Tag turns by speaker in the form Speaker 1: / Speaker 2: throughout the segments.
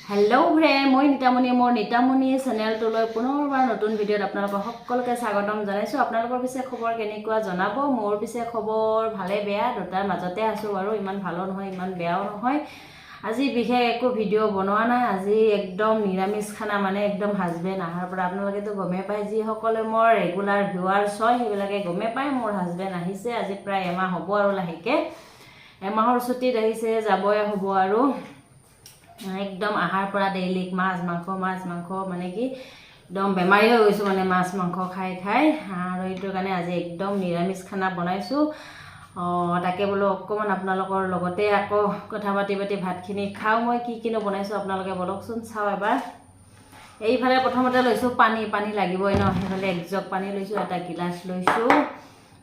Speaker 1: Hello friend मैं नीतामणि मोर नीतामणि चेनेलटोলৈ পুনৰবাৰ নতুন ভিডিঅ'ত আপোনালোকক সকলোকে স্বাগতম জনাইছো। আপোনালোকৰ পিছে খবৰ কেনেকুৱা জনাব। মোৰ পিছে খবৰ ভালে বেয়া দুটাৰ মাজতে আছো বাৰু, ইমান ভালো নহয় ইমান বেয়াও নহয়। আজি বিশেষ একো ভিডিঅ' বনোৱা নাই, আজি একদম নিৰামিষ খানা, মানে একদম হাজবেণ্ড আহাৰ পৰা আপোনালোকেতো গমে পায়, যিসকলে মোৰ ৰেগুলাৰ ভিউৱাৰ্ছ হয় সেইবিলাকে গমে পায় মোৰ হাজবেণ্ড আহিছে। আজি প্ৰায় এমাহ হ'ব আৰু লাহেকে এমাহৰ ছুটিত আহিছে, যাবই হ'ব আৰু একদম আহাৰ পৰা ডেইলি মাছ মাংস মানে কি একদম বেমাৰী হৈ গৈছোঁ, মানে মাছ মাংস খাই খাই। আৰু এইটোৰ কাৰণে আজি একদম নিৰামিষ খানা বনাইছোঁ। তাকে বোলো অকণমান আপোনালোকৰ লগতে আকৌ কথা পাতি ভাতখিনি খাওঁ। মই কি কিনো বনাইছোঁ আপোনালোকে বলকচোন চাওঁ এবাৰ। এইফালে প্ৰথমতে লৈছোঁ পানী লাগিবই ন, সেইফালে এক জগ পানী লৈছোঁ, এটা গিলাচ লৈছোঁ,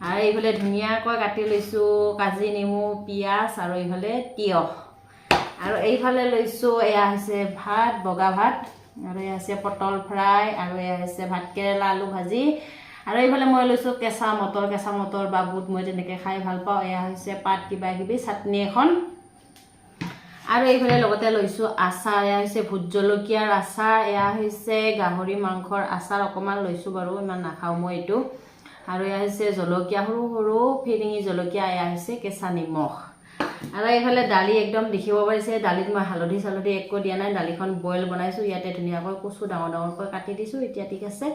Speaker 1: আৰু এইফালে ধুনীয়াকৈ কাটি লৈছোঁ কাজি নেমু পিঁয়াজ, আৰু এইফালে তিয়হ, আৰু এইফালে লৈছোঁ এয়া হৈছে ভাত, বগা ভাত, আৰু এয়া হৈছে পটল ফ্ৰাই, আৰু এয়া হৈছে ভাত কেৰেলা আলু ভাজি, আৰু এইফালে মই লৈছোঁ কেঁচা মটৰ বা বুট, মই তেনেকৈ খাই ভাল পাওঁ। এয়া হৈছে পাত কিবা কিবি চাটনি এখন, আৰু এইফালে লগতে লৈছোঁ আচাৰ, এয়া হৈছে ভোট জলকীয়াৰ আচাৰ, এয়া হৈছে গাহৰি মাংসৰ আচাৰ অকণমান লৈছোঁ বাৰু, ইমান নাখাওঁ মই এইটো, আৰু এয়া হৈছে জলকীয়া সৰু সৰু ফিৰিঙি জলকীয়া, এয়া হৈছে কেঁচা নিমখ, আৰু এইফালে দালি একদম দেখিব পাৰিছে। দালিত মই হালধি চালধি একো দিয়া নাই, দালিখন বইল বনাইছোঁ। ইয়াতে ধুনীয়াকৈ কচু ডাঙৰকৈ কাটি দিছোঁ। এতিয়া ঠিক আছে,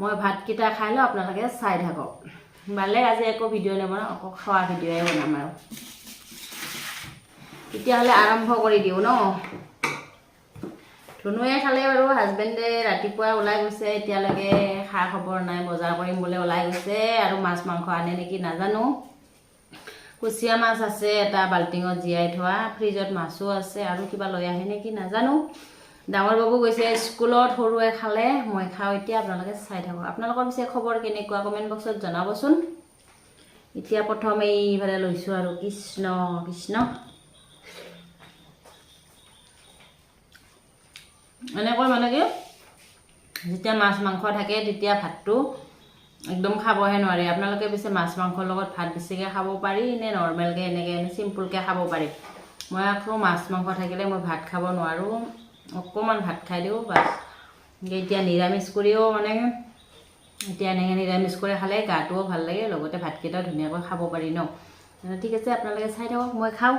Speaker 1: মই ভাতকেইটা খাই লওঁ, আপোনালোকে চাই থাকক। ভালে আজি একো ভিডিঅ' নবনাওঁ, আকৌ খোৱা ভিডিঅ'য়ে বনাম আৰু। তেতিয়াহ'লে আৰম্ভ কৰি দিওঁ ন। ধুনুৱে খালে বাৰু, হাজবেণ্ডে ৰাতিপুৱা ওলাই গৈছে, এতিয়ালৈকে খা খবৰ নাই, বজাৰ কৰিম বোলে ওলাই গৈছে, আৰু মাছ মাংস আনে নেকি নাজানো। কুচিয়া মাছ আছে এটা বাল্টিঙত জীয়াই থোৱা, ফ্ৰিজত মাছো আছে, আৰু কিবা লৈ আহে নেকি নাজানো। ডাঙৰ বাবু গৈছে স্কুলত, সৰুৱে খালে, মই খাওঁ এতিয়া, আপোনালোকে চাই থাকক। আপোনালোকৰ পিছে খবৰ কেনেকুৱা কমেণ্ট বক্সত জনাবচোন। এতিয়া প্ৰথম এইফালে লৈছোঁ আৰু কৃষ্ণ কৃষ্ণ, এনেকৈ মানে কি যেতিয়া মাছ মাংস থাকে তেতিয়া ভাতটো একদম খাবহে নোৱাৰি। আপোনালোকে পিছে মাছ মাংসৰ লগত ভাত বেছিকৈ খাব পাৰি নে নৰ্মেলকৈ এনেকৈ চিম্পুলকৈ খাব পাৰি? মই আকৌ মাছ মাংস থাকিলে মই ভাত খাব নোৱাৰোঁ, অকণমান ভাত খাই দিওঁ বাছ। এতিয়া নিৰামিষ কৰিও মানে এতিয়া এনেকৈ নিৰামিষ কৰি খালে গাটোও ভাল লাগে, লগতে ভাতকেইটাও ধুনীয়াকৈ খাব পাৰি ন। ঠিক আছে, আপোনালোকে চাই থাকক, মই খাওঁ।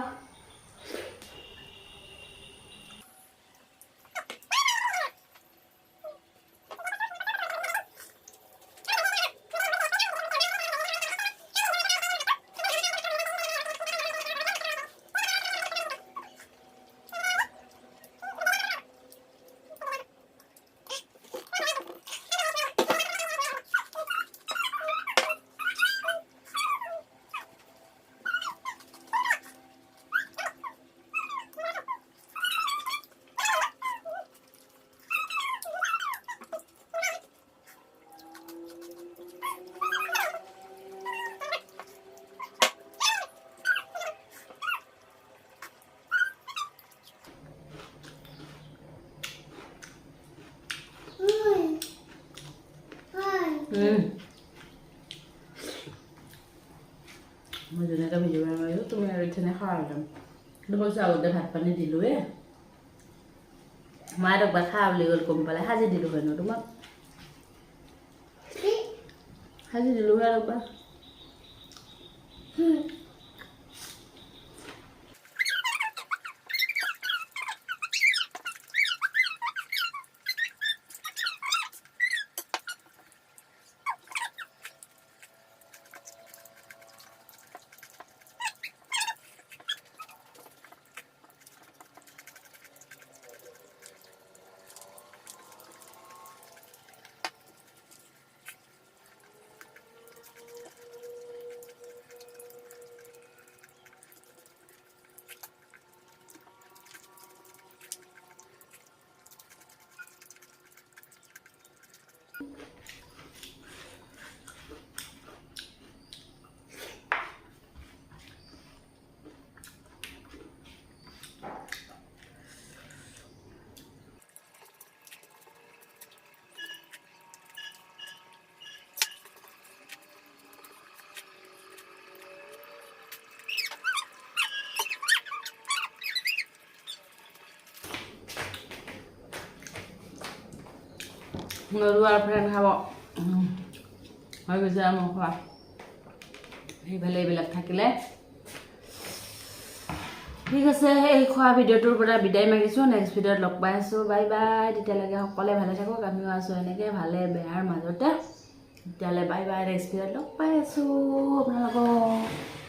Speaker 1: মই ধুনীয়াকৈ ভিডিঅ' বনাব পাৰিছোঁ, তুমি আৰু ইথেনে খাওঁ একদম। কিন্তু কৈছোঁ আগতে ভাত পানী দিলোঁৱে, মায়ে একবাৰ খা বুলি গ'ল, গম পালে সাজি দিলোঁ হয় ন তোমাক, সাজি দিলোঁ হয় আৰু একবাৰ। নৰু আৰু ফ্ৰেণ্ড খাব হৈ গৈছে আৰু মোৰ খোৱা সেইফালে এইবিলাক থাকিলে ঠিক আছে এই খোৱা ভিডিঅ'টোৰ পৰা বিদায় মাগিছোঁ নেক্সট ভিডিঅ'ত লগ পাই আছোঁ বাই বাই তেতিয়ালৈকে সকলোৱে ভালে থাকক আমিও আছোঁ এনেকৈ ভালে বেয়াৰ মাজতে তেতিয়াহ'লে বাই বাই নেক্সট ভিডিঅ'ত লগ পাই আছোঁ আপোনালোকক